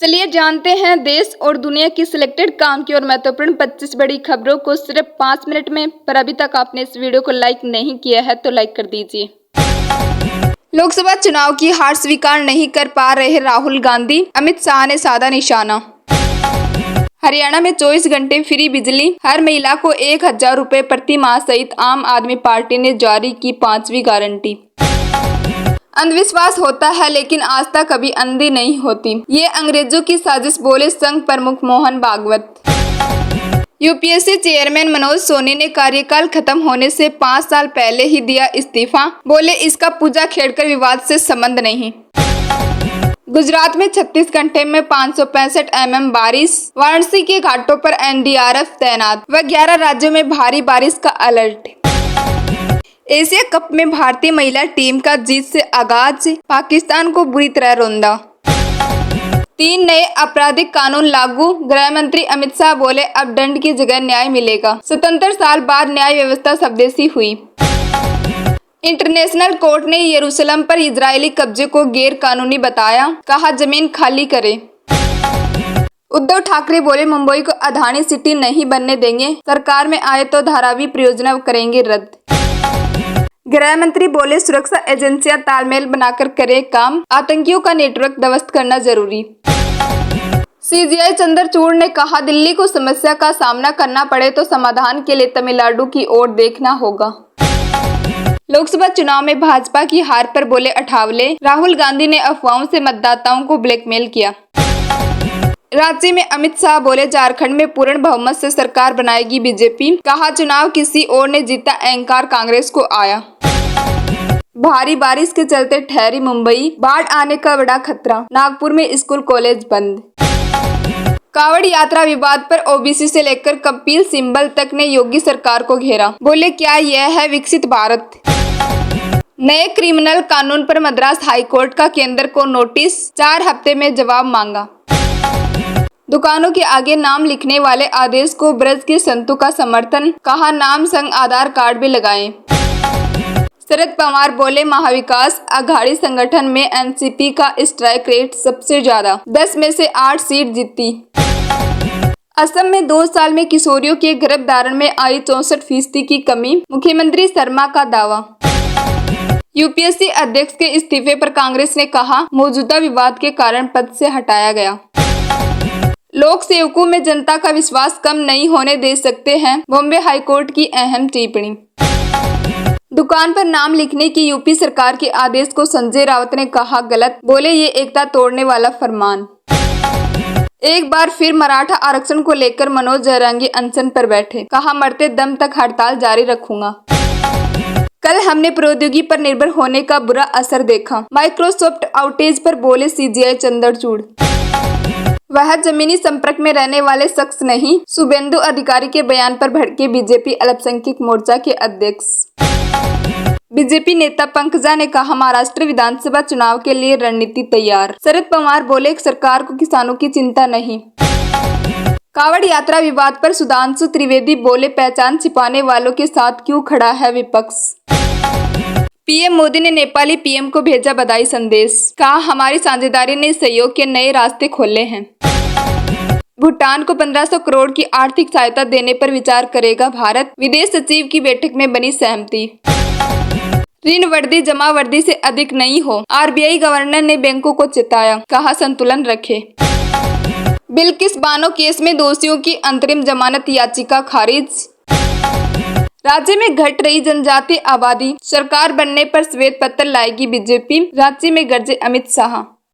चलिए जानते हैं देश और दुनिया की सिलेक्टेड काम की और महत्वपूर्ण 25 बड़ी खबरों को सिर्फ 5 मिनट में। पर अभी तक आपने इस वीडियो को लाइक नहीं किया है तो लाइक कर दीजिए। लोकसभा चुनाव की हार स्वीकार नहीं कर पा रहे राहुल गांधी, अमित शाह ने साधा निशाना। हरियाणा में 24 घंटे फ्री बिजली, हर महिला को 1000 रुपए प्रति माह सहित आम आदमी पार्टी ने जारी की 5वीं गारंटी। अंधविश्वास होता है लेकिन आस्था कभी अंधी नहीं होती, ये अंग्रेजों की साजिश, बोले संघ प्रमुख मोहन भागवत। यूपीएससी चेयरमैन मनोज सोनी ने कार्यकाल खत्म होने से 5 साल पहले ही दिया इस्तीफा, बोले इसका पूजा खेड़कर विवाद से संबंध नहीं। गुजरात में 36 घंटे में 565 mm बारिश, वाराणसी के घाटों पर एनडीआरएफ तैनात व 11 राज्यों में भारी बारिश का अलर्ट। एशिया कप में भारतीय महिला टीम का जीत से आगाज, पाकिस्तान को बुरी तरह रौंदा। 3 नए आपराधिक कानून लागू, गृह मंत्री अमित शाह बोले अब दंड की जगह न्याय मिलेगा। 77 साल बाद न्याय व्यवस्था स्वदेशी हुई। इंटरनेशनल कोर्ट ने यरूशलेम पर इजरायली कब्जे को गैर कानूनी बताया, कहा जमीन खाली करे। उद्धव ठाकरे बोले मुंबई को अदानी सिटी नहीं बनने देंगे, सरकार में आए तो धारावी परियोजना करेंगे रद्द। गृह मंत्री बोले सुरक्षा एजेंसियां तालमेल बनाकर करें काम, आतंकियों का नेटवर्क ध्वस्त करना जरूरी। सीजीआई चंद्रचूड़ ने कहा दिल्ली को समस्या का सामना करना पड़े तो समाधान के लिए तमिलनाडु की ओर देखना होगा। लोकसभा चुनाव में भाजपा की हार पर बोले अठावले, राहुल गांधी ने अफवाहों से मतदाताओं को ब्लैकमेल किया। राज्य में अमित शाह बोले झारखंड में पूर्ण बहुमत से सरकार बनाएगी बीजेपी, कहा चुनाव किसी और ने जीता, अहंकार कांग्रेस को आया। भारी बारिश के चलते ठहरी मुंबई, बाढ़ आने का बड़ा खतरा, नागपुर में स्कूल कॉलेज बंद। कांवड़ यात्रा विवाद पर ओबीसी से लेकर कपिल सिब्बल तक ने योगी सरकार को घेरा, बोले क्या यह है विकसित भारत। नए क्रिमिनल कानून पर मद्रास हाईकोर्ट का केंद्र को नोटिस, 4 हफ्ते में जवाब मांगा। दुकानों के आगे नाम लिखने वाले आदेश को ब्रज के संतों का समर्थन, कहा नाम संग आधार कार्ड भी लगाएं। शरद पवार बोले महाविकास अघाड़ी संगठन में एनसीपी का स्ट्राइक रेट सबसे ज्यादा, 10 में से 8 सीट जीती। असम में 2 साल में किशोरियों के गर्भधारण में आई 64% की कमी, मुख्यमंत्री शर्मा का दावा। यूपीएससी अध्यक्ष के इस्तीफे पर कांग्रेस ने कहा मौजूदा विवाद के कारण पद से हटाया गया। लोक सेवकों में जनता का विश्वास कम नहीं होने दे सकते हैं, बॉम्बे हाईकोर्ट की अहम टिप्पणी। दुकान पर नाम लिखने की यूपी सरकार के आदेश को संजय राउत ने कहा गलत, बोले ये एकता तोड़ने वाला फरमान। एक बार फिर मराठा आरक्षण को लेकर मनोज जयरांगी अनशन पर बैठे, कहा मरते दम तक हड़ताल जारी रखूंगा। कल हमने प्रौद्योगिकी पर निर्भर होने का बुरा असर देखा, माइक्रोसॉफ्ट आउटेज पर बोले सीजीआई चंद्रचूड़। वह जमीनी संपर्क में रहने वाले शख्स नहीं, शुभेंदु अधिकारी के बयान पर भड़के बीजेपी अल्पसंख्यक मोर्चा के अध्यक्ष। बीजेपी नेता पंकजा ने कहा महाराष्ट्र विधानसभा चुनाव के लिए रणनीति तैयार। शरद पवार बोले सरकार को किसानों की चिंता नहीं। कांवड़ यात्रा विवाद पर सुधांशु त्रिवेदी बोले पहचान छिपाने वालों के साथ क्यों खड़ा है विपक्ष। पीएम मोदी ने नेपाली पीएम को भेजा बधाई संदेश, कहा हमारी साझेदारी ने सहयोग के नए रास्ते खोले हैं। भूटान को 1500 करोड़ की आर्थिक सहायता देने पर विचार करेगा भारत, विदेश सचिव की बैठक में बनी सहमति। ऋण वृद्धि जमा वृद्धि से अधिक नहीं हो, आरबीआई गवर्नर ने बैंकों को चेताया, कहा संतुलन रखे। बिल्किस बानो केस में दोषियों की अंतरिम जमानत याचिका खारिज। राज्य में घट रही जनजातीय आबादी, सरकार बनने पर श्वेत पत्र लाएगी बीजेपी, राज्य में गरजे अमित शाह।